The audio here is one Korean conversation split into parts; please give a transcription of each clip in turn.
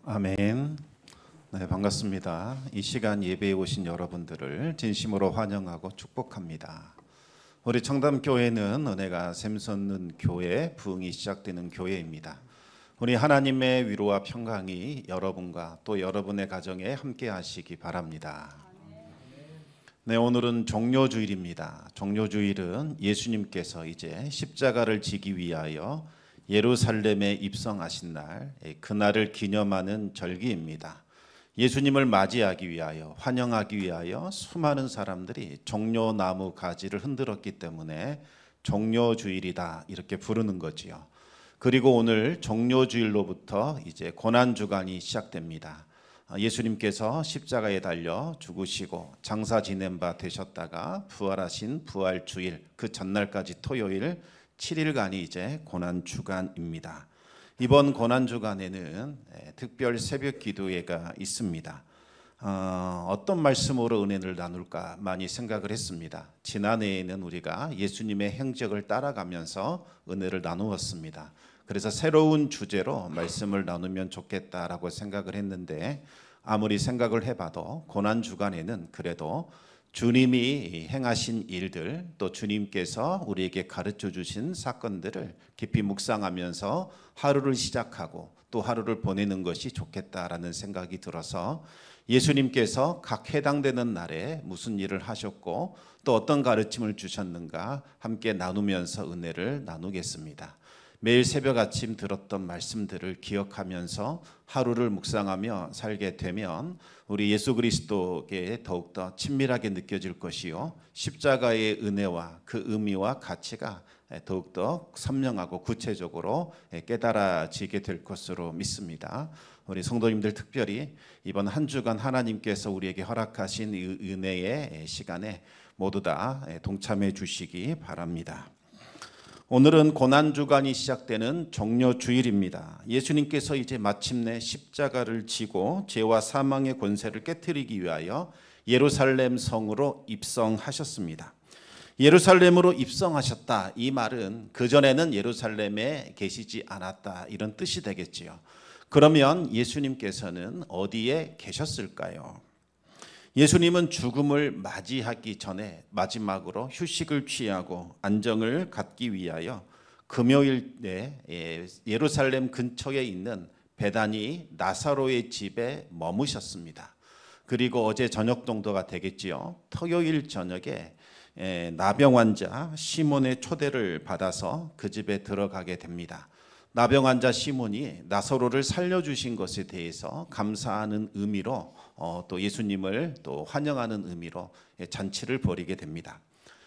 아멘. 네, 반갑습니다. 이 시간 예배에 오신 여러분들을 진심으로 환영하고 축복합니다. 우리 청담교회는 은혜가 샘솟는 교회, 부흥이 시작되는 교회입니다. 우리 하나님의 위로와 평강이 여러분과 또 여러분의 가정에 함께 하시기 바랍니다. 네, 오늘은 종료주일입니다. 종료주일은 예수님께서 이제 십자가를 지기 위하여 예루살렘에 입성하신 날, 그날을 기념하는 절기입니다. 예수님을 맞이하기 위하여, 환영하기 위하여 수많은 사람들이 종려나무 가지를 흔들었기 때문에 종료주일이다 이렇게 부르는 거지요. 그리고 오늘 종료주일로부터 이제 고난주간이 시작됩니다. 예수님께서 십자가에 달려 죽으시고 장사 지낸 바 되셨다가 부활하신 부활주일, 그 전날까지 토요일 7일간이 이제 고난주간입니다. 이번 고난주간에는 특별 새벽 기도회가 있습니다. 어떤 말씀으로 은혜를 나눌까 많이 생각을 했습니다. 지난해에는 우리가 예수님의 행적을 따라가면서 은혜를 나누었습니다. 그래서 새로운 주제로 말씀을 나누면 좋겠다라고 생각을 했는데, 아무리 생각을 해봐도 고난주간에는 그래도 주님이 행하신 일들, 또 주님께서 우리에게 가르쳐 주신 사건들을 깊이 묵상하면서 하루를 시작하고 또 하루를 보내는 것이 좋겠다라는 생각이 들어서 예수님께서 각 해당되는 날에 무슨 일을 하셨고 또 어떤 가르침을 주셨는가 함께 나누면서 은혜를 나누겠습니다. 매일 새벽 아침 들었던 말씀들을 기억하면서 하루를 묵상하며 살게 되면 우리 예수 그리스도께 더욱더 친밀하게 느껴질 것이요, 십자가의 은혜와 그 의미와 가치가 더욱더 선명하고 구체적으로 깨달아지게 될 것으로 믿습니다. 우리 성도님들 특별히 이번 한 주간 하나님께서 우리에게 허락하신 이 은혜의 시간에 모두 다 동참해 주시기 바랍니다. 오늘은 고난주간이 시작되는 종료주일입니다. 예수님께서 이제 마침내 십자가를 지고 죄와 사망의 권세를 깨뜨리기 위하여 예루살렘 성으로 입성하셨습니다. 예루살렘으로 입성하셨다, 이 말은 그전에는 예루살렘에 계시지 않았다 이런 뜻이 되겠지요. 그러면 예수님께서는 어디에 계셨을까요? 예수님은 죽음을 맞이하기 전에 마지막으로 휴식을 취하고 안정을 갖기 위하여 금요일에 예루살렘 근처에 있는 베다니 나사로의 집에 머무셨습니다. 그리고 어제 저녁 정도가 되겠지요. 토요일 저녁에 나병 환자 시몬의 초대를 받아서 그 집에 들어가게 됩니다. 나병 환자 시몬이 나사로를 살려주신 것에 대해서 감사하는 의미로 또 예수님을 또 환영하는 의미로 잔치를 벌이게 됩니다.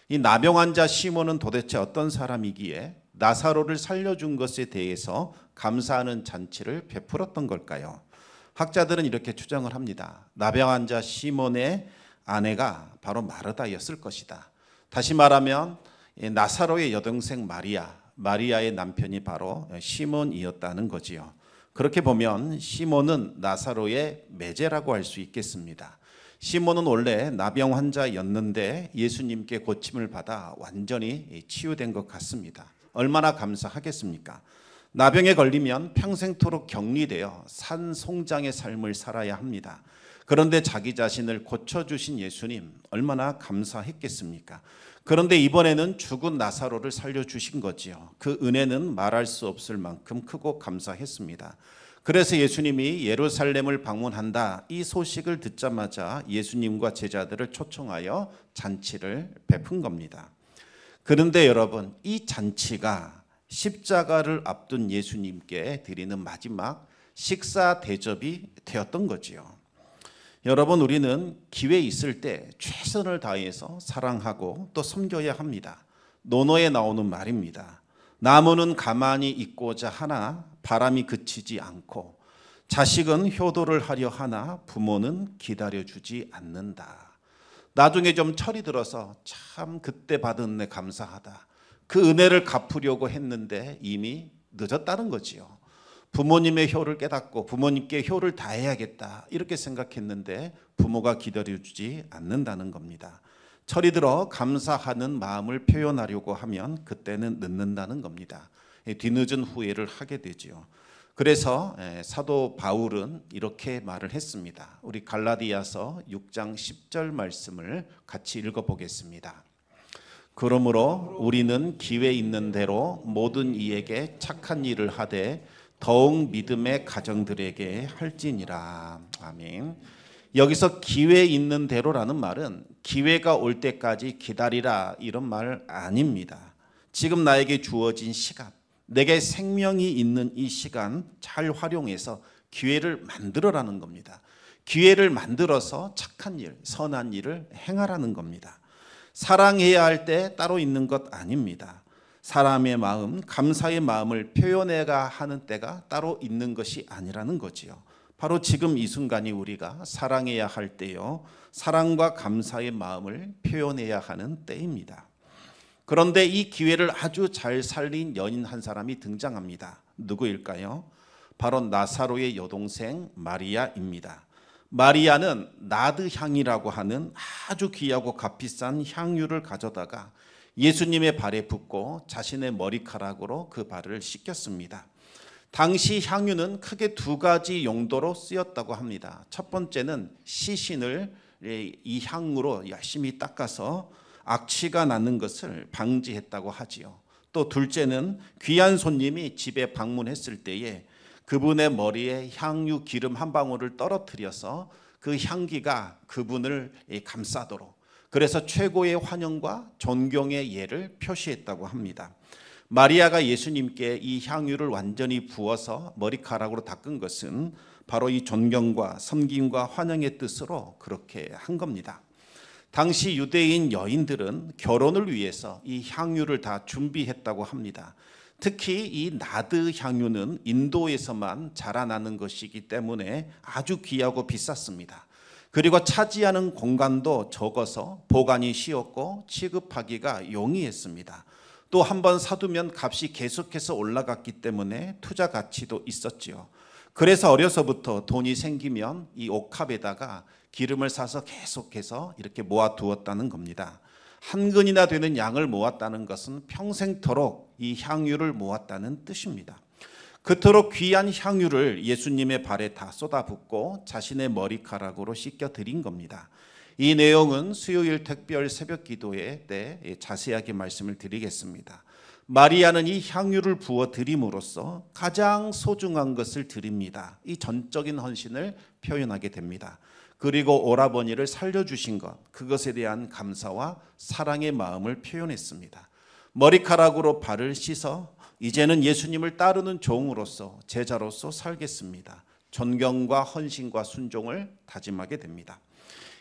이 나병 환자 시몬은 도대체 어떤 사람이기에 나사로를 살려준 것에 대해서 감사하는 잔치를 베풀었던 걸까요? 학자들은 이렇게 추정을 합니다. 나병 환자 시몬의 아내가 바로 마르다였을 것이다. 다시 말하면 나사로의 여동생 마리아의 남편이 바로 시몬이었다는 거지요. 그렇게 보면 시몬은 나사로의 매제라고 할 수 있겠습니다. 시몬은 원래 나병 환자였는데 예수님께 고침을 받아 완전히 치유된 것 같습니다. 얼마나 감사하겠습니까? 나병에 걸리면 평생토록 격리되어 산송장의 삶을 살아야 합니다. 그런데 자기 자신을 고쳐주신 예수님 얼마나 감사했겠습니까? 그런데 이번에는 죽은 나사로를 살려주신 거지요. 그 은혜는 말할 수 없을 만큼 크고 감사했습니다. 그래서 예수님이 예루살렘을 방문한다, 이 소식을 듣자마자 예수님과 제자들을 초청하여 잔치를 베푼 겁니다. 그런데 여러분, 이 잔치가 십자가를 앞둔 예수님께 드리는 마지막 식사 대접이 되었던 거지요. 여러분, 우리는 기회 있을 때 최선을 다해서 사랑하고 또 섬겨야 합니다. 논어에 나오는 말입니다. 나무는 가만히 있고자 하나 바람이 그치지 않고, 자식은 효도를 하려 하나 부모는 기다려주지 않는다. 나중에 좀 철이 들어서 참 그때 받은 은혜 감사하다, 그 은혜를 갚으려고 했는데 이미 늦었다는 거지요. 부모님의 효를 깨닫고 부모님께 효를 다해야겠다 이렇게 생각했는데 부모가 기다려주지 않는다는 겁니다. 철이 들어 감사하는 마음을 표현하려고 하면 그때는 늦는다는 겁니다. 뒤늦은 후회를 하게 되지요. 그래서 사도 바울은 이렇게 말을 했습니다. 우리 갈라디아서 6장 10절 말씀을 같이 읽어보겠습니다. 그러므로 우리는 기회 있는 대로 모든 이에게 착한 일을 하되 더욱 믿음의 가정들에게 할지니라. 아멘. 여기서 기회 있는 대로라는 말은 기회가 올 때까지 기다리라 이런 말 아닙니다. 지금 나에게 주어진 시간, 내게 생명이 있는 이 시간 잘 활용해서 기회를 만들어라는 겁니다. 기회를 만들어서 착한 일, 선한 일을 행하라는 겁니다. 사랑해야 할 때 따로 있는 것 아닙니다. 사람의 마음, 감사의 마음을 표현해야 하는 때가 따로 있는 것이 아니라는 거지요. 바로 지금 이 순간이 우리가 사랑해야 할 때요, 사랑과 감사의 마음을 표현해야 하는 때입니다. 그런데 이 기회를 아주 잘 살린 여인 한 사람이 등장합니다. 누구일까요? 바로 나사로의 여동생 마리아입니다. 마리아는 나드 향이라고 하는 아주 귀하고 값비싼 향유를 가져다가 예수님의 발에 붓고 자신의 머리카락으로 그 발을 씻겼습니다. 당시 향유는 크게 두 가지 용도로 쓰였다고 합니다. 첫 번째는 시신을 이 향으로 열심히 닦아서 악취가 나는 것을 방지했다고 하지요. 또 둘째는 귀한 손님이 집에 방문했을 때에 그분의 머리에 향유 기름 한 방울을 떨어뜨려서 그 향기가 그분을 감싸도록, 그래서 최고의 환영과 존경의 예를 표시했다고 합니다. 마리아가 예수님께 이 향유를 완전히 부어서 머리카락으로 닦은 것은 바로 이 존경과 섬김과 환영의 뜻으로 그렇게 한 겁니다. 당시 유대인 여인들은 결혼을 위해서 이 향유를 다 준비했다고 합니다. 특히 이 나드 향유는 인도에서만 자라나는 것이기 때문에 아주 귀하고 비쌌습니다. 그리고 차지하는 공간도 적어서 보관이 쉬웠고 취급하기가 용이했습니다. 또 한 번 사두면 값이 계속해서 올라갔기 때문에 투자 가치도 있었지요. 그래서 어려서부터 돈이 생기면 이 옥합에다가 기름을 사서 계속해서 이렇게 모아두었다는 겁니다. 한 근이나 되는 양을 모았다는 것은 평생토록 이 향유를 모았다는 뜻입니다. 그토록 귀한 향유를 예수님의 발에 다 쏟아붓고 자신의 머리카락으로 씻겨 드린 겁니다. 이 내용은 수요일 특별 새벽 기도회 때 자세하게 말씀을 드리겠습니다. 마리아는 이 향유를 부어 드림으로써 가장 소중한 것을 드립니다. 이 전적인 헌신을 표현하게 됩니다. 그리고 오라버니를 살려주신 것, 그것에 대한 감사와 사랑의 마음을 표현했습니다. 머리카락으로 발을 씻어 이제는 예수님을 따르는 종으로서, 제자로서 살겠습니다. 존경과 헌신과 순종을 다짐하게 됩니다.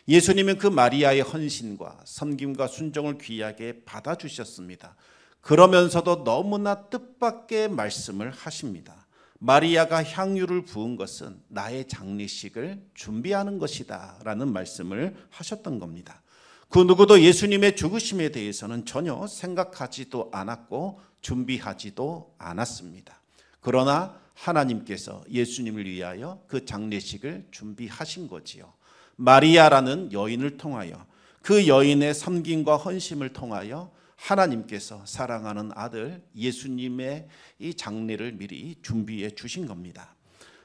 예수님은 그 마리아의 헌신과 섬김과 순종을 귀하게 받아주셨습니다. 그러면서도 너무나 뜻밖의 말씀을 하십니다. 마리아가 향유를 부은 것은 나의 장례식을 준비하는 것이다 라는 말씀을 하셨던 겁니다. 그 누구도 예수님의 죽으심에 대해서는 전혀 생각하지도 않았고 준비하지도 않았습니다. 그러나 하나님께서 예수님을 위하여 그 장례식을 준비하신 거지요. 마리아라는 여인을 통하여, 그 여인의 섬김과 헌심을 통하여 하나님께서 사랑하는 아들 예수님의 이 장례를 미리 준비해 주신 겁니다.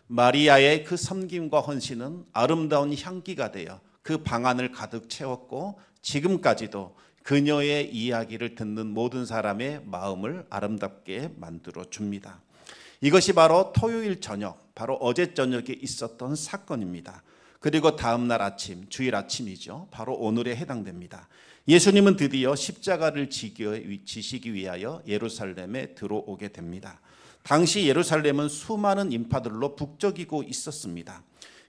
마리아의 그 섬김과 헌신은 아름다운 향기가 되어 그 방 안을 가득 채웠고 지금까지도 그녀의 이야기를 듣는 모든 사람의 마음을 아름답게 만들어 줍니다. 이것이 바로 토요일 저녁, 바로 어제 저녁에 있었던 사건입니다. 그리고 다음 날 아침, 주일 아침이죠. 바로 오늘에 해당됩니다. 예수님은 드디어 십자가를 지시기 위하여 예루살렘에 들어오게 됩니다. 당시 예루살렘은 수많은 인파들로 북적이고 있었습니다.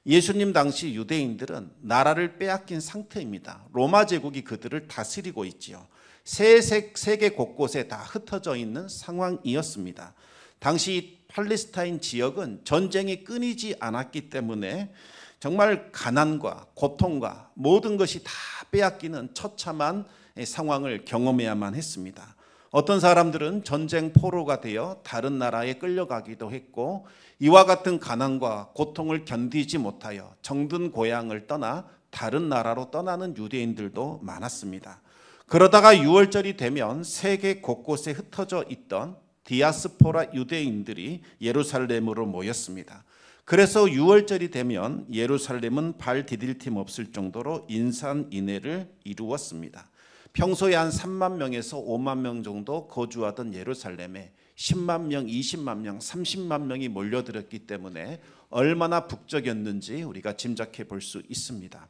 예수님 당시 유대인들은 나라를 빼앗긴 상태입니다. 로마 제국이 그들을 다스리고 있지요. 세계 곳곳에 다 흩어져 있는 상황이었습니다. 당시 팔레스타인 지역은 전쟁이 끊이지 않았기 때문에 정말 가난과 고통과 모든 것이 다 빼앗기는 처참한 상황을 경험해야만 했습니다. 어떤 사람들은 전쟁 포로가 되어 다른 나라에 끌려가기도 했고, 이와 같은 가난과 고통을 견디지 못하여 정든 고향을 떠나 다른 나라로 떠나는 유대인들도 많았습니다. 그러다가 6월절이 되면 세계 곳곳에 흩어져 있던 디아스포라 유대인들이 예루살렘으로 모였습니다. 그래서 6월절이 되면 예루살렘은 발 디딜 틈 없을 정도로 인산인해를 이루었습니다. 평소에 한 3만 명에서 5만 명 정도 거주하던 예루살렘에 10만 명, 20만 명, 30만 명이 몰려들었기 때문에 얼마나 북적였는지 우리가 짐작해 볼 수 있습니다.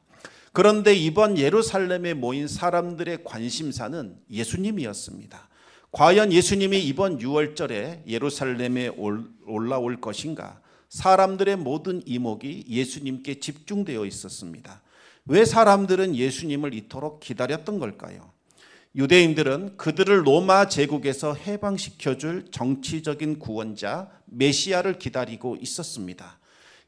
그런데 이번 예루살렘에 모인 사람들의 관심사는 예수님이었습니다. 과연 예수님이 이번 6월절에 예루살렘에 올라올 것인가? 사람들의 모든 이목이 예수님께 집중되어 있었습니다. 왜 사람들은 예수님을 이토록 기다렸던 걸까요? 유대인들은 그들을 로마 제국에서 해방시켜줄 정치적인 구원자 메시아를 기다리고 있었습니다.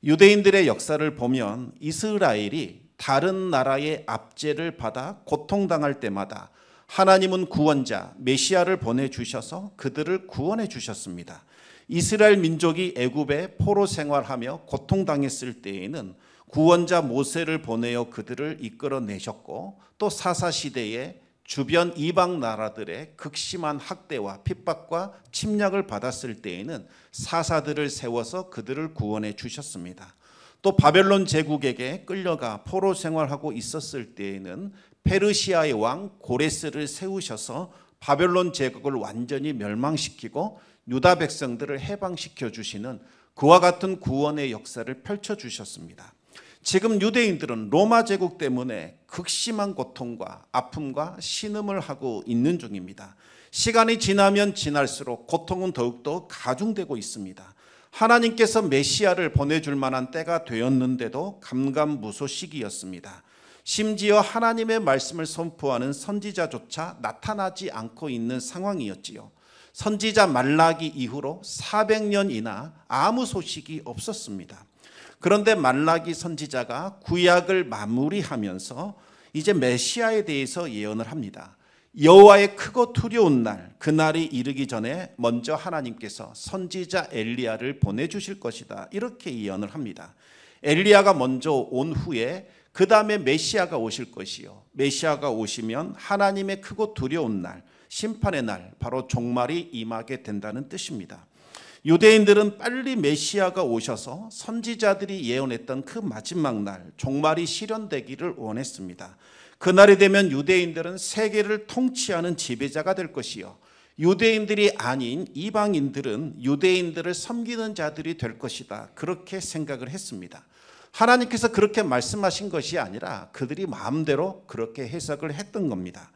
유대인들의 역사를 보면 이스라엘이 다른 나라의 압제를 받아 고통당할 때마다 하나님은 구원자 메시아를 보내주셔서 그들을 구원해 주셨습니다. 이스라엘 민족이 애굽에 포로 생활하며 고통당했을 때에는 구원자 모세를 보내어 그들을 이끌어내셨고, 또 사사시대에 주변 이방 나라들의 극심한 학대와 핍박과 침략을 받았을 때에는 사사들을 세워서 그들을 구원해 주셨습니다. 또 바벨론 제국에게 끌려가 포로 생활하고 있었을 때에는 페르시아의 왕 고레스를 세우셔서 바벨론 제국을 완전히 멸망시키고 유다 백성들을 해방시켜 주시는 그와 같은 구원의 역사를 펼쳐주셨습니다. 지금 유대인들은 로마 제국 때문에 극심한 고통과 아픔과 신음을 하고 있는 중입니다. 시간이 지나면 지날수록 고통은 더욱더 가중되고 있습니다. 하나님께서 메시아를 보내줄 만한 때가 되었는데도 감감무소식이었습니다. 심지어 하나님의 말씀을 선포하는 선지자조차 나타나지 않고 있는 상황이었지요. 선지자 말라기 이후로 400년이나 아무 소식이 없었습니다. 그런데 말라기 선지자가 구약을 마무리하면서 이제 메시아에 대해서 예언을 합니다. 여호와의 크고 두려운 날, 그날이 이르기 전에 먼저 하나님께서 선지자 엘리야를 보내주실 것이다, 이렇게 예언을 합니다. 엘리야가 먼저 온 후에 그 다음에 메시아가 오실 것이요, 메시아가 오시면 하나님의 크고 두려운 날, 심판의 날, 바로 종말이 임하게 된다는 뜻입니다. 유대인들은 빨리 메시아가 오셔서 선지자들이 예언했던 그 마지막 날, 종말이 실현되기를 원했습니다. 그날이 되면 유대인들은 세계를 통치하는 지배자가 될 것이요, 유대인들이 아닌 이방인들은 유대인들을 섬기는 자들이 될 것이다, 그렇게 생각을 했습니다. 하나님께서 그렇게 말씀하신 것이 아니라 그들이 마음대로 그렇게 해석을 했던 겁니다.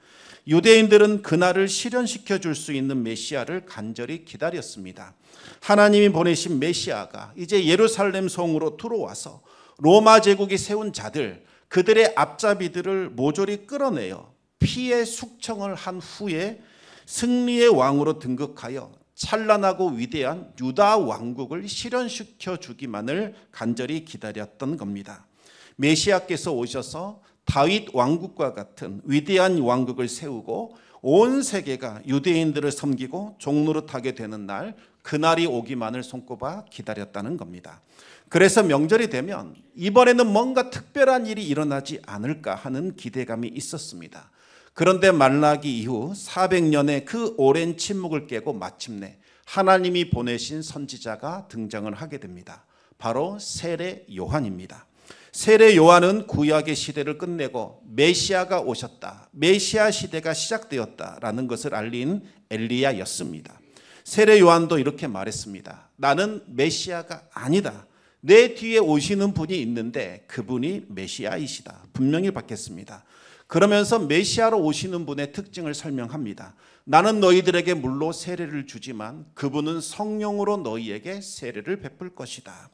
유대인들은 그날을 실현시켜 줄 수 있는 메시아를 간절히 기다렸습니다. 하나님이 보내신 메시아가 이제 예루살렘 성으로 들어와서 로마 제국이 세운 자들, 그들의 앞잡이들을 모조리 끌어내어 피의 숙청을 한 후에 승리의 왕으로 등극하여 찬란하고 위대한 유다 왕국을 실현시켜 주기만을 간절히 기다렸던 겁니다. 메시아께서 오셔서 다윗 왕국과 같은 위대한 왕국을 세우고 온 세계가 유대인들을 섬기고 종노릇하게 되는 날, 그날이 오기만을 손꼽아 기다렸다는 겁니다. 그래서 명절이 되면 이번에는 뭔가 특별한 일이 일어나지 않을까 하는 기대감이 있었습니다. 그런데 말라기 이후 400년의 그 오랜 침묵을 깨고 마침내 하나님이 보내신 선지자가 등장을 하게 됩니다. 바로 세례 요한입니다. 세례 요한은 구약의 시대를 끝내고 메시아가 오셨다, 메시아 시대가 시작되었다라는 것을 알린 엘리야였습니다. 세례 요한도 이렇게 말했습니다. 나는 메시아가 아니다. 내 뒤에 오시는 분이 있는데 그분이 메시아이시다, 분명히 받겠습니다. 그러면서 메시아로 오시는 분의 특징을 설명합니다. 나는 너희들에게 물로 세례를 주지만 그분은 성령으로 너희에게 세례를 베풀 것이다.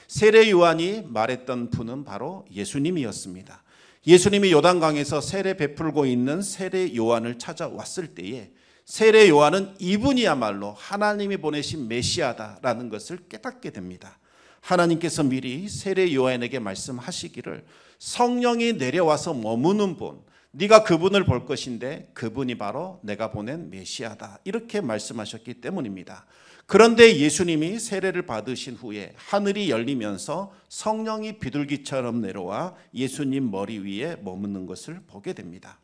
세례 요한이 말했던 분은 바로 예수님이었습니다. 예수님이 요단강에서 세례 베풀고 있는 세례 요한을 찾아왔을 때에 세례 요한은 이분이야말로 하나님이 보내신 메시아다라는 것을 깨닫게 됩니다. 하나님께서 미리 세례 요한에게 말씀하시기를 성령이 내려와서 머무는 분, 네가 그분을 볼 것인데 그분이 바로 내가 보낸 메시아다, 이렇게 말씀하셨기 때문입니다. 그런데 예수님이 세례를 받으신 후에 하늘이 열리면서 성령이 비둘기처럼 내려와 예수님 머리 위에 머무는 것을 보게 됩니다.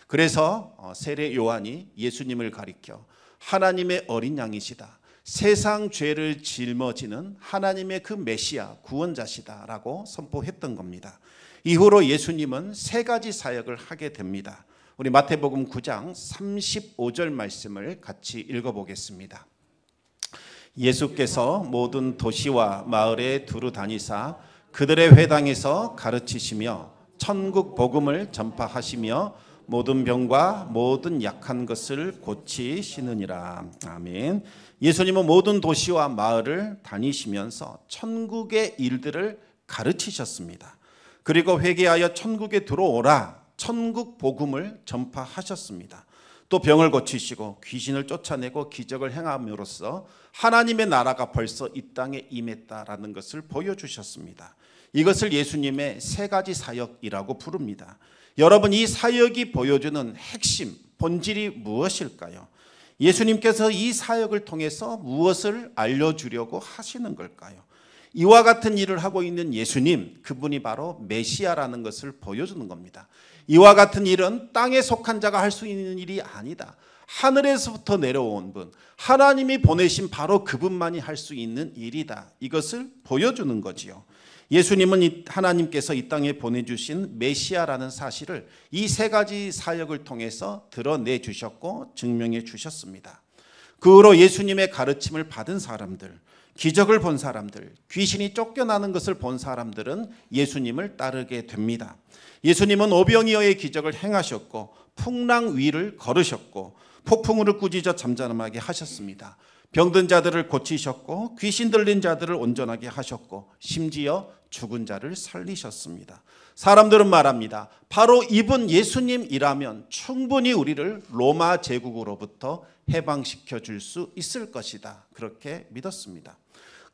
그래서 세례 요한이 예수님을 가리켜 하나님의 어린 양이시다, 세상 죄를 짊어지는 하나님의 그 메시아 구원자시다라고 선포했던 겁니다. 이후로 예수님은 세 가지 사역을 하게 됩니다. 우리 마태복음 9장 35절 말씀을 같이 읽어보겠습니다. 예수께서 모든 도시와 마을에 두루 다니사 그들의 회당에서 가르치시며 천국 복음을 전파하시며 모든 병과 모든 약한 것을 고치시느니라. 아멘. 예수님은 모든 도시와 마을을 다니시면서 천국의 일들을 가르치셨습니다. 그리고 회개하여 천국에 들어오라, 천국 복음을 전파하셨습니다. 또 병을 고치시고 귀신을 쫓아내고 기적을 행함으로써 하나님의 나라가 벌써 이 땅에 임했다라는 것을 보여주셨습니다. 이것을 예수님의 세 가지 사역이라고 부릅니다. 여러분, 이 사역이 보여주는 핵심, 본질이 무엇일까요? 예수님께서 이 사역을 통해서 무엇을 알려주려고 하시는 걸까요? 이와 같은 일을 하고 있는 예수님, 그분이 바로 메시아라는 것을 보여주는 겁니다. 이와 같은 일은 땅에 속한 자가 할 수 있는 일이 아니다. 하늘에서부터 내려온 분, 하나님이 보내신 바로 그분만이 할 수 있는 일이다. 이것을 보여주는 거지요. 예수님은 하나님께서 이 땅에 보내주신 메시아라는 사실을 이 세 가지 사역을 통해서 드러내 주셨고 증명해 주셨습니다. 그 후로 예수님의 가르침을 받은 사람들, 기적을 본 사람들, 귀신이 쫓겨나는 것을 본 사람들은 예수님을 따르게 됩니다. 예수님은 오병이어의 기적을 행하셨고 풍랑 위를 걸으셨고 폭풍우를 꾸짖어 잠잠하게 하셨습니다. 병든 자들을 고치셨고 귀신 들린 자들을 온전하게 하셨고 심지어 죽은 자를 살리셨습니다. 사람들은 말합니다. 바로 이분 예수님이라면 충분히 우리를 로마 제국으로부터 해방시켜 줄 수 있을 것이다. 그렇게 믿었습니다.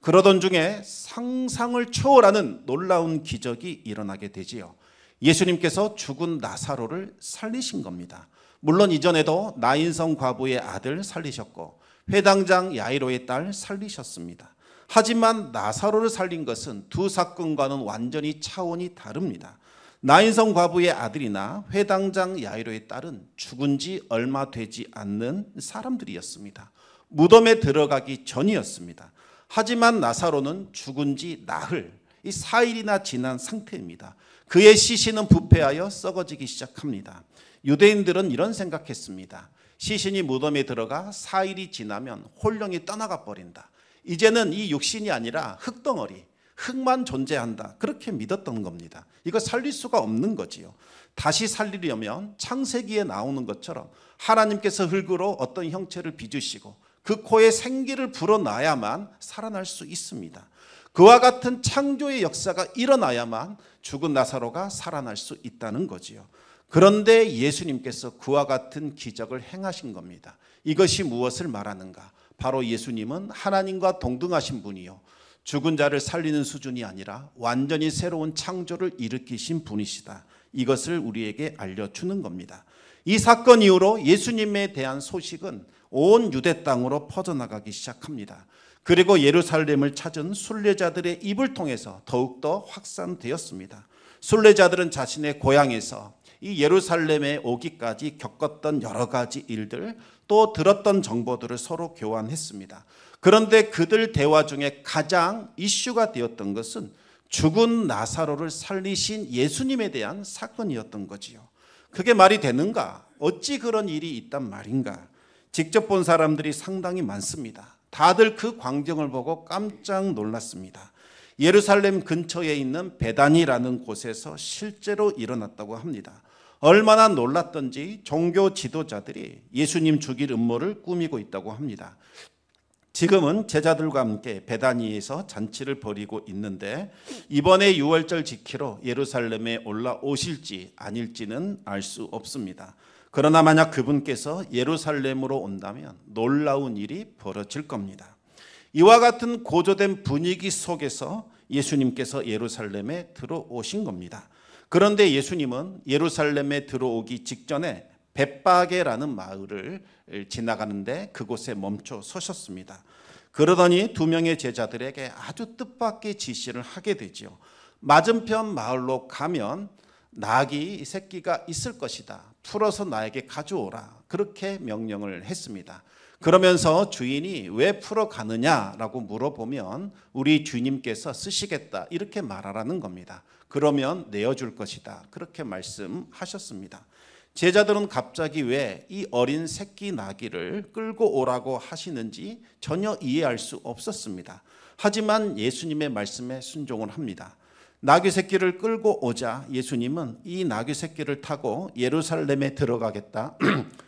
그러던 중에 상상을 초월하는 놀라운 기적이 일어나게 되지요. 예수님께서 죽은 나사로를 살리신 겁니다. 물론 이전에도 나인성 과부의 아들 살리셨고 회당장 야이로의 딸 살리셨습니다. 하지만 나사로를 살린 것은 두 사건과는 완전히 차원이 다릅니다. 나인성 과부의 아들이나 회당장 야이로의 딸은 죽은 지 얼마 되지 않는 사람들이었습니다. 무덤에 들어가기 전이었습니다. 하지만 나사로는 죽은 지 나흘, 이 4일이나 지난 상태입니다. 그의 시신은 부패하여 썩어지기 시작합니다. 유대인들은 이런 생각했습니다. 시신이 무덤에 들어가 4일이 지나면 혼령이 떠나가 버린다. 이제는 이 육신이 아니라 흙덩어리, 흙만 존재한다. 그렇게 믿었던 겁니다. 이거 살릴 수가 없는 거지요. 다시 살리려면 창세기에 나오는 것처럼 하나님께서 흙으로 어떤 형체를 빚으시고 그 코에 생기를 불어놔야만 살아날 수 있습니다. 그와 같은 창조의 역사가 일어나야만 죽은 나사로가 살아날 수 있다는 거지요. 그런데 예수님께서 그와 같은 기적을 행하신 겁니다. 이것이 무엇을 말하는가? 바로 예수님은 하나님과 동등하신 분이요, 죽은 자를 살리는 수준이 아니라 완전히 새로운 창조를 일으키신 분이시다. 이것을 우리에게 알려주는 겁니다. 이 사건 이후로 예수님에 대한 소식은 온 유대 땅으로 퍼져나가기 시작합니다. 그리고 예루살렘을 찾은 순례자들의 입을 통해서 더욱더 확산되었습니다. 순례자들은 자신의 고향에서 이 예루살렘에 오기까지 겪었던 여러 가지 일들, 또 들었던 정보들을 서로 교환했습니다. 그런데 그들 대화 중에 가장 이슈가 되었던 것은 죽은 나사로를 살리신 예수님에 대한 사건이었던 거지요. 그게 말이 되는가? 어찌 그런 일이 있단 말인가? 직접 본 사람들이 상당히 많습니다. 다들 그 광경을 보고 깜짝 놀랐습니다. 예루살렘 근처에 있는 베다니라는 곳에서 실제로 일어났다고 합니다. 얼마나 놀랐던지 종교 지도자들이 예수님 죽일 음모를 꾸미고 있다고 합니다. 지금은 제자들과 함께 베다니에서 잔치를 벌이고 있는데 이번에 유월절 지키러 예루살렘에 올라오실지 아닐지는 알 수 없습니다. 그러나 만약 그분께서 예루살렘으로 온다면 놀라운 일이 벌어질 겁니다. 이와 같은 고조된 분위기 속에서 예수님께서 예루살렘에 들어오신 겁니다. 그런데 예수님은 예루살렘에 들어오기 직전에 벳바게라는 마을을 지나가는데 그곳에 멈춰 서셨습니다. 그러더니 두 명의 제자들에게 아주 뜻밖의 지시를 하게 되죠. 맞은편 마을로 가면 낙이 새끼가 있을 것이다. 풀어서 나에게 가져오라. 그렇게 명령을 했습니다. 그러면서 주인이 왜 풀어가느냐라고 물어보면 우리 주님께서 쓰시겠다 이렇게 말하라는 겁니다. 그러면 내어줄 것이다 그렇게 말씀하셨습니다. 제자들은 갑자기 왜 이 어린 새끼 나귀를 끌고 오라고 하시는지 전혀 이해할 수 없었습니다. 하지만 예수님의 말씀에 순종을 합니다. 나귀 새끼를 끌고 오자 예수님은 이 나귀 새끼를 타고 예루살렘에 들어가겠다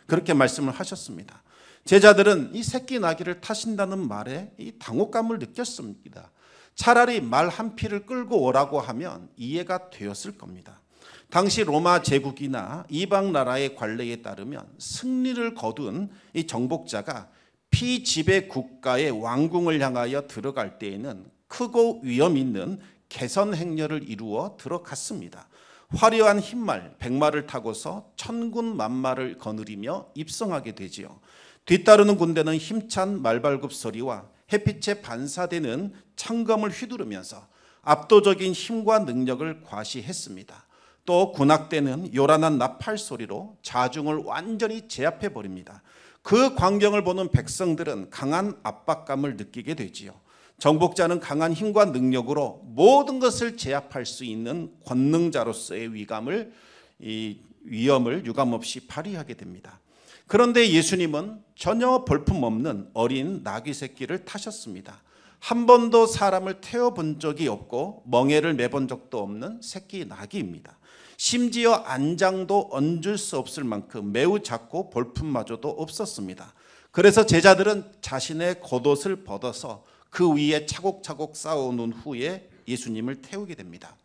그렇게 말씀을 하셨습니다. 제자들은 이 새끼 나귀를 타신다는 말에 이 당혹감을 느꼈습니다. 차라리 말 한 피를 끌고 오라고 하면 이해가 되었을 겁니다. 당시 로마 제국이나 이방 나라의 관례에 따르면 승리를 거둔 이 정복자가 피지배 국가의 왕궁을 향하여 들어갈 때에는 크고 위험 있는 개선 행렬을 이루어 들어갔습니다. 화려한 흰말, 백마를 타고서 천군 만마를 거느리며 입성하게 되지요. 뒤따르는 군대는 힘찬 말발굽 소리와 햇빛에 반사되는 창검을 휘두르면서 압도적인 힘과 능력을 과시했습니다. 또 군악대는 요란한 나팔 소리로 자중을 완전히 제압해 버립니다. 그 광경을 보는 백성들은 강한 압박감을 느끼게 되지요. 정복자는 강한 힘과 능력으로 모든 것을 제압할 수 있는 권능자로서의 위엄을 유감없이 발휘하게 됩니다. 그런데 예수님은 전혀 볼품없는 어린 나귀 새끼를 타셨습니다. 한 번도 사람을 태워본 적이 없고 멍에를 매본 적도 없는 새끼 나귀입니다. 심지어 안장도 얹을 수 없을 만큼 매우 작고 볼품마저도 없었습니다. 그래서 제자들은 자신의 겉옷을 벗어서 그 위에 차곡차곡 쌓아놓은 후에 예수님을 태우게 됩니다.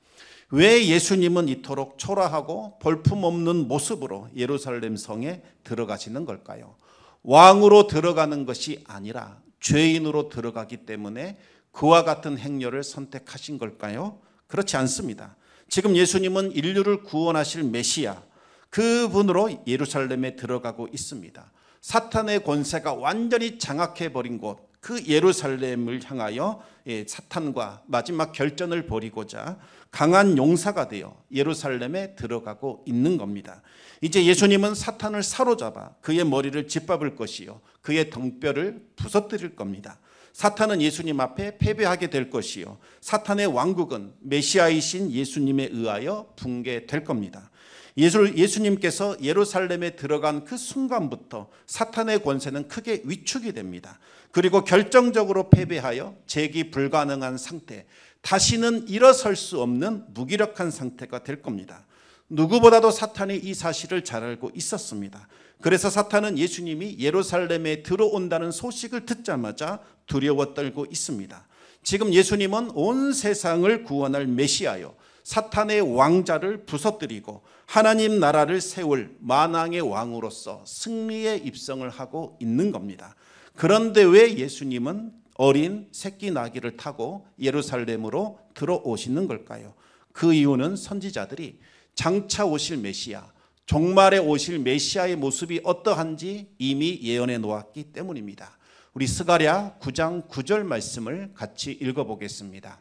왜 예수님은 이토록 초라하고 볼품없는 모습으로 예루살렘 성에 들어가시는 걸까요? 왕으로 들어가는 것이 아니라 죄인으로 들어가기 때문에 그와 같은 행렬을 선택하신 걸까요? 그렇지 않습니다. 지금 예수님은 인류를 구원하실 메시아, 그분으로 예루살렘에 들어가고 있습니다. 사탄의 권세가 완전히 장악해버린 곳, 그 예루살렘을 향하여 사탄과 마지막 결전을 벌이고자 강한 용사가 되어 예루살렘에 들어가고 있는 겁니다. 이제 예수님은 사탄을 사로잡아 그의 머리를 짓밟을 것이요 그의 등뼈를 부서뜨릴 겁니다. 사탄은 예수님 앞에 패배하게 될 것이요 사탄의 왕국은 메시아이신 예수님에 의하여 붕괴될 겁니다. 예수님께서 예루살렘에 들어간 그 순간부터 사탄의 권세는 크게 위축이 됩니다. 그리고 결정적으로 패배하여 재기 불가능한 상태, 다시는 일어설 수 없는 무기력한 상태가 될 겁니다. 누구보다도 사탄이 이 사실을 잘 알고 있었습니다. 그래서 사탄은 예수님이 예루살렘에 들어온다는 소식을 듣자마자 두려워 떨고 있습니다. 지금 예수님은 온 세상을 구원할 메시아요 사탄의 왕자를 부서뜨리고 하나님 나라를 세울 만왕의 왕으로서 승리의 입성을 하고 있는 겁니다. 그런데 왜 예수님은 어린 새끼 나귀를 타고 예루살렘으로 들어오시는 걸까요? 그 이유는 선지자들이 장차 오실 메시아, 종말에 오실 메시아의 모습이 어떠한지 이미 예언해 놓았기 때문입니다. 우리 스가랴 9장 9절 말씀을 같이 읽어보겠습니다.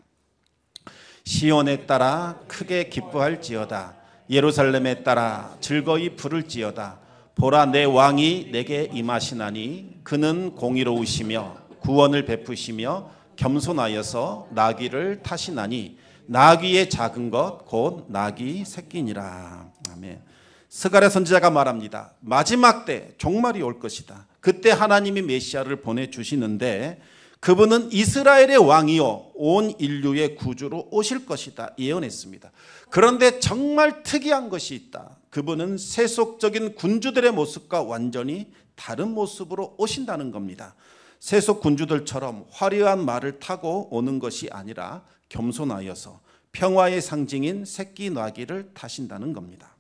시온에 따라 크게 기뻐할지어다. 예루살렘에 따라 즐거이 부를지어다. 보라, 내 왕이 내게 임하시나니 그는 공의로우시며 구원을 베푸시며 겸손하여서 나귀를 타시나니 나귀의 작은 것 곧 나귀 새끼니라. 아멘. 스가랴 선지자가 말합니다. 마지막 때 종말이 올 것이다. 그때 하나님이 메시아를 보내주시는데 그분은 이스라엘의 왕이요 온 인류의 구주로 오실 것이다 예언했습니다. 그런데 정말 특이한 것이 있다. 그분은 세속적인 군주들의 모습과 완전히 다른 모습으로 오신다는 겁니다. 세속 군주들처럼 화려한 말을 타고 오는 것이 아니라 겸손하여서 평화의 상징인 새끼 나귀를 타신다는 겁니다.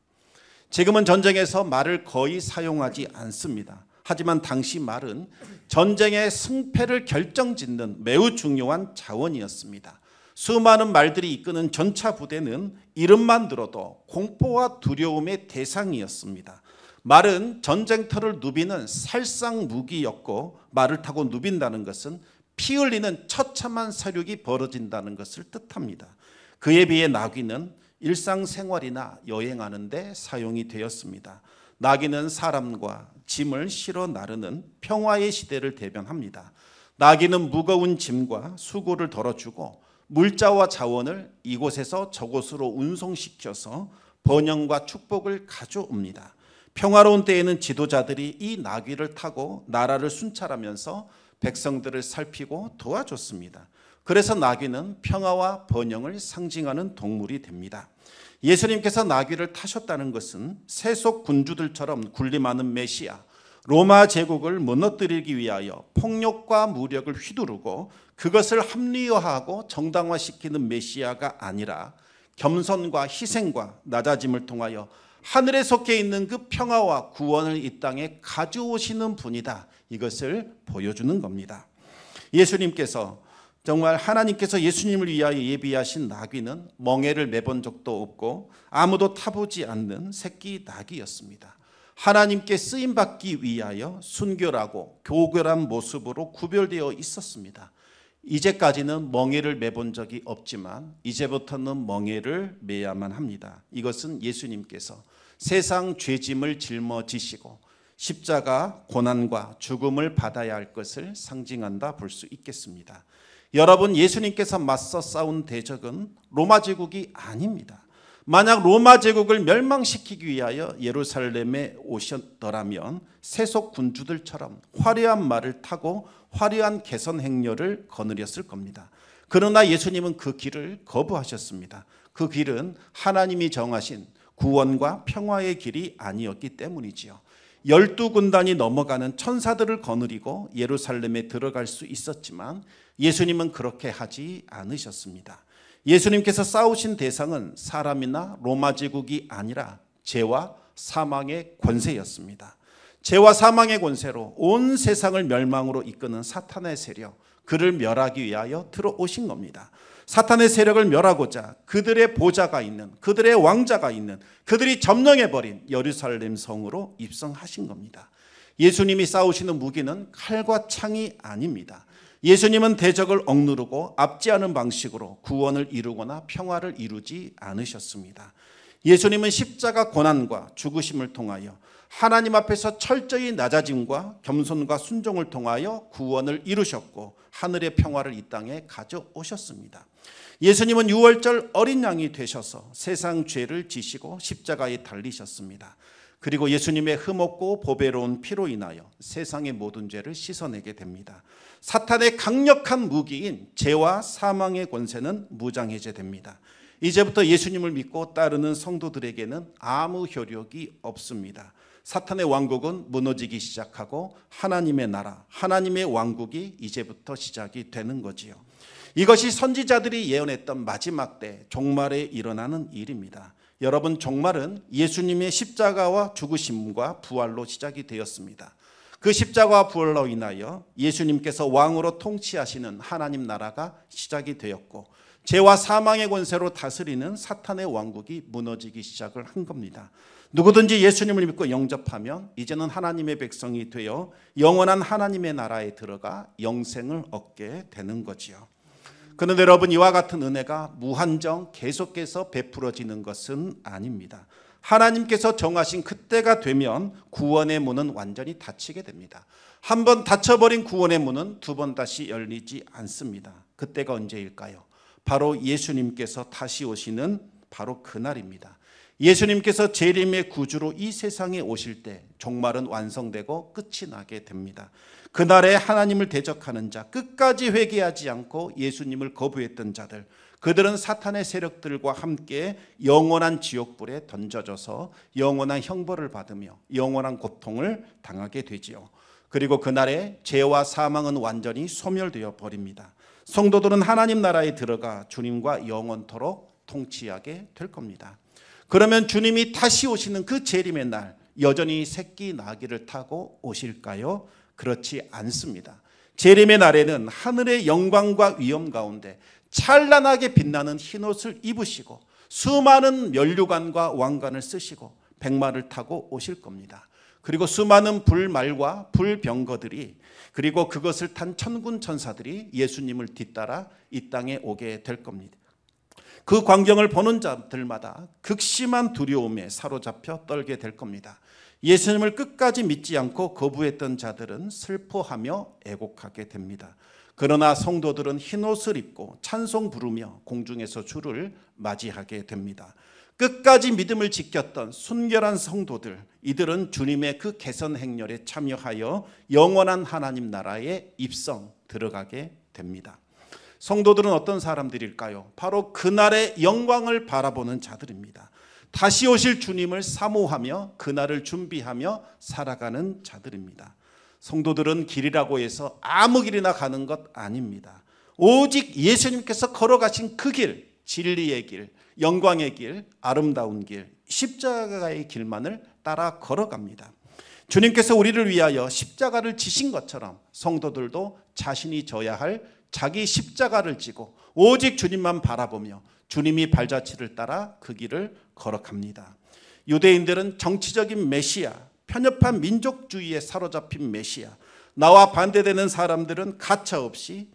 지금은 전쟁에서 말을 거의 사용하지 않습니다. 하지만 당시 말은 전쟁의 승패를 결정짓는 매우 중요한 자원이었습니다. 수많은 말들이 이끄는 전차 부대는 이름만 들어도 공포와 두려움의 대상이었습니다. 말은 전쟁터를 누비는 살상 무기였고 말을 타고 누빈다는 것은 피 흘리는 처참한 사륙이 벌어진다는 것을 뜻합니다. 그에 비해 나귀는 일상생활이나 여행하는 데 사용이 되었습니다. 나귀는 사람과 짐을 실어 나르는 평화의 시대를 대변합니다. 나귀는 무거운 짐과 수고를 덜어주고 물자와 자원을 이곳에서 저곳으로 운송시켜서 번영과 축복을 가져옵니다. 평화로운 때에는 지도자들이 이 나귀를 타고 나라를 순찰하면서 백성들을 살피고 도와줬습니다. 그래서 나귀는 평화와 번영을 상징하는 동물이 됩니다. 예수님께서 나귀를 타셨다는 것은 세속 군주들처럼 군림하는 메시아, 로마 제국을 무너뜨리기 위하여 폭력과 무력을 휘두르고 그것을 합리화하고 정당화시키는 메시아가 아니라 겸손과 희생과 낮아짐을 통하여 하늘에 속해 있는 그 평화와 구원을 이 땅에 가져오시는 분이다. 이것을 보여주는 겁니다. 예수님께서 정말 하나님께서 예수님을 위하여 예비하신 나귀는 멍에를 매본 적도 없고 아무도 타보지 않는 새끼 나귀였습니다. 하나님께 쓰임받기 위하여 순결하고 교결한 모습으로 구별되어 있었습니다. 이제까지는 멍에를 매본 적이 없지만 이제부터는 멍에를 매야만 합니다. 이것은 예수님께서 세상 죄짐을 짊어지시고 십자가 고난과 죽음을 받아야 할 것을 상징한다 볼 수 있겠습니다. 여러분, 예수님께서 맞서 싸운 대적은 로마 제국이 아닙니다. 만약 로마 제국을 멸망시키기 위하여 예루살렘에 오셨더라면 세속 군주들처럼 화려한 말을 타고 화려한 개선 행렬을 거느렸을 겁니다. 그러나 예수님은 그 길을 거부하셨습니다. 그 길은 하나님이 정하신 구원과 평화의 길이 아니었기 때문이지요. 12군단이 넘어가는 천사들을 거느리고 예루살렘에 들어갈 수 있었지만 예수님은 그렇게 하지 않으셨습니다. 예수님께서 싸우신 대상은 사람이나 로마 제국이 아니라 죄와 사망의 권세였습니다. 죄와 사망의 권세로 온 세상을 멸망으로 이끄는 사탄의 세력, 그를 멸하기 위하여 들어오신 겁니다. 사탄의 세력을 멸하고자 그들의 보좌가 있는, 그들의 왕자가 있는, 그들이 점령해버린 예루살렘 성으로 입성하신 겁니다. 예수님이 싸우시는 무기는 칼과 창이 아닙니다. 예수님은 대적을 억누르고 압제하는 방식으로 구원을 이루거나 평화를 이루지 않으셨습니다. 예수님은 십자가 고난과 죽으심을 통하여 하나님 앞에서 철저히 낮아짐과 겸손과 순종을 통하여 구원을 이루셨고 하늘의 평화를 이 땅에 가져오셨습니다. 예수님은 유월절 어린 양이 되셔서 세상 죄를 지시고 십자가에 달리셨습니다. 그리고 예수님의 흠없고 보배로운 피로 인하여 세상의 모든 죄를 씻어내게 됩니다. 사탄의 강력한 무기인 죄와 사망의 권세는 무장해제됩니다. 이제부터 예수님을 믿고 따르는 성도들에게는 아무 효력이 없습니다. 사탄의 왕국은 무너지기 시작하고 하나님의 나라, 하나님의 왕국이 이제부터 시작이 되는 거지요. 이것이 선지자들이 예언했던 마지막 때 종말에 일어나는 일입니다. 여러분, 종말은 예수님의 십자가와 죽으심과 부활로 시작이 되었습니다. 그 십자가와 부활로 인하여 예수님께서 왕으로 통치하시는 하나님 나라가 시작이 되었고 죄와 사망의 권세로 다스리는 사탄의 왕국이 무너지기 시작을 한 겁니다. 누구든지 예수님을 믿고 영접하면 이제는 하나님의 백성이 되어 영원한 하나님의 나라에 들어가 영생을 얻게 되는 거지요. 그런데 여러분, 이와 같은 은혜가 무한정 계속해서 베풀어지는 것은 아닙니다. 하나님께서 정하신 그때가 되면 구원의 문은 완전히 닫히게 됩니다. 한 번 닫혀버린 구원의 문은 두 번 다시 열리지 않습니다. 그때가 언제일까요? 바로 예수님께서 다시 오시는 바로 그날입니다. 예수님께서 재림의 구주로 이 세상에 오실 때 종말은 완성되고 끝이 나게 됩니다. 그날에 하나님을 대적하는 자, 끝까지 회개하지 않고 예수님을 거부했던 자들, 그들은 사탄의 세력들과 함께 영원한 지옥불에 던져져서 영원한 형벌을 받으며 영원한 고통을 당하게 되지요. 그리고 그날에 죄와 사망은 완전히 소멸되어 버립니다. 성도들은 하나님 나라에 들어가 주님과 영원토록 통치하게 될 겁니다. 그러면 주님이 다시 오시는 그 재림의 날 여전히 새끼 나귀를 타고 오실까요? 그렇지 않습니다. 재림의 날에는 하늘의 영광과 위엄 가운데 찬란하게 빛나는 흰옷을 입으시고 수많은 면류관과 왕관을 쓰시고 백마를 타고 오실 겁니다. 그리고 수많은 불말과 불병거들이, 그리고 그것을 탄 천군 천사들이 예수님을 뒤따라 이 땅에 오게 될 겁니다. 그 광경을 보는 자들마다 극심한 두려움에 사로잡혀 떨게 될 겁니다. 예수님을 끝까지 믿지 않고 거부했던 자들은 슬퍼하며 애곡하게 됩니다. 그러나 성도들은 흰옷을 입고 찬송 부르며 공중에서 주를 맞이하게 됩니다. 끝까지 믿음을 지켰던 순결한 성도들, 이들은 주님의 그 개선 행렬에 참여하여 영원한 하나님 나라에 입성 들어가게 됩니다. 성도들은 어떤 사람들일까요? 바로 그날의 영광을 바라보는 자들입니다. 다시 오실 주님을 사모하며 그날을 준비하며 살아가는 자들입니다. 성도들은 길이라고 해서 아무 길이나 가는 것 아닙니다. 오직 예수님께서 걸어가신 그 길, 진리의 길, 영광의 길, 아름다운 길, 십자가의 길만을 따라 걸어갑니다. 주님께서 우리를 위하여 십자가를 지신 것처럼 성도들도 자신이 져야 할 자기 십자가를 지고 오직 주님만 바라보며 주님이 발자취를 따라 그 길을 걸어갑니다. 유대인들은 정치적인 메시아, 편협한 민족주의에 사로잡힌 메시아, 나와 반대되는 사람들은 가차없이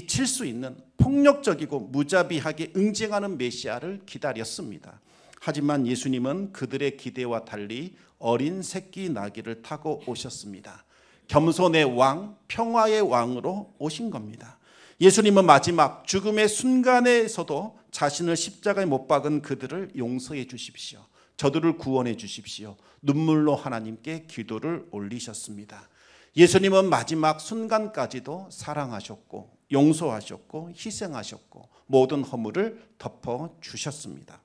칠 수 있는 폭력적이고 무자비하게 응징하는 메시아를 기다렸습니다. 하지만 예수님은 그들의 기대와 달리 어린 새끼 나귀를 타고 오셨습니다. 겸손의 왕, 평화의 왕으로 오신 겁니다. 예수님은 마지막 죽음의 순간에서도 자신을 십자가에 못 박은 그들을 용서해 주십시오. 저들을 구원해 주십시오. 눈물로 하나님께 기도를 올리셨습니다. 예수님은 마지막 순간까지도 사랑하셨고 용서하셨고 희생하셨고 모든 허물을 덮어주셨습니다.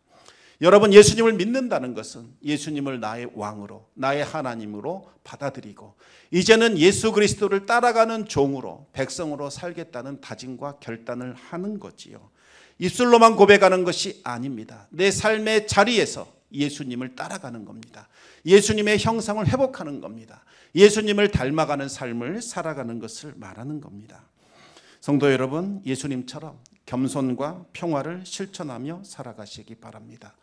여러분, 예수님을 믿는다는 것은 예수님을 나의 왕으로, 나의 하나님으로 받아들이고 이제는 예수 그리스도를 따라가는 종으로, 백성으로 살겠다는 다짐과 결단을 하는 거지요. 입술로만 고백하는 것이 아닙니다. 내 삶의 자리에서 예수님을 따라가는 겁니다. 예수님의 형상을 회복하는 겁니다. 예수님을 닮아가는 삶을 살아가는 것을 말하는 겁니다. 성도 여러분, 예수님처럼 겸손과 평화를 실천하며 살아가시기 바랍니다.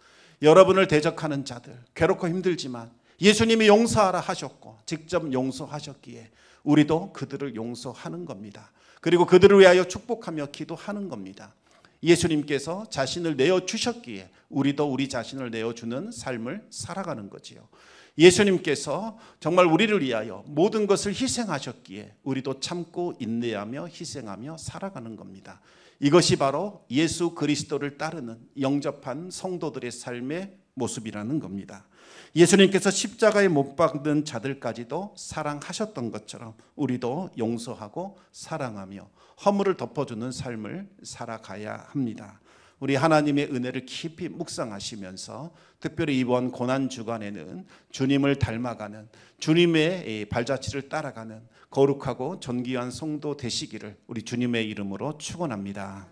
여러분을 대적하는 자들, 괴롭고 힘들지만 예수님이 용서하라 하셨고 직접 용서하셨기에 우리도 그들을 용서하는 겁니다. 그리고 그들을 위하여 축복하며 기도하는 겁니다. 예수님께서 자신을 내어주셨기에 우리도 우리 자신을 내어주는 삶을 살아가는 거지요. 예수님께서 정말 우리를 위하여 모든 것을 희생하셨기에 우리도 참고 인내하며 희생하며 살아가는 겁니다. 이것이 바로 예수 그리스도를 따르는 영접한 성도들의 삶의 모습이라는 겁니다. 예수님께서 십자가에 못 박는 자들까지도 사랑하셨던 것처럼 우리도 용서하고 사랑하며 허물을 덮어주는 삶을 살아가야 합니다. 우리 하나님의 은혜를 깊이 묵상하시면서 특별히 이번 고난주간에는 주님을 닮아가는, 주님의 발자취를 따라가는 거룩하고 존귀한 성도 되시기를 우리 주님의 이름으로 축원합니다.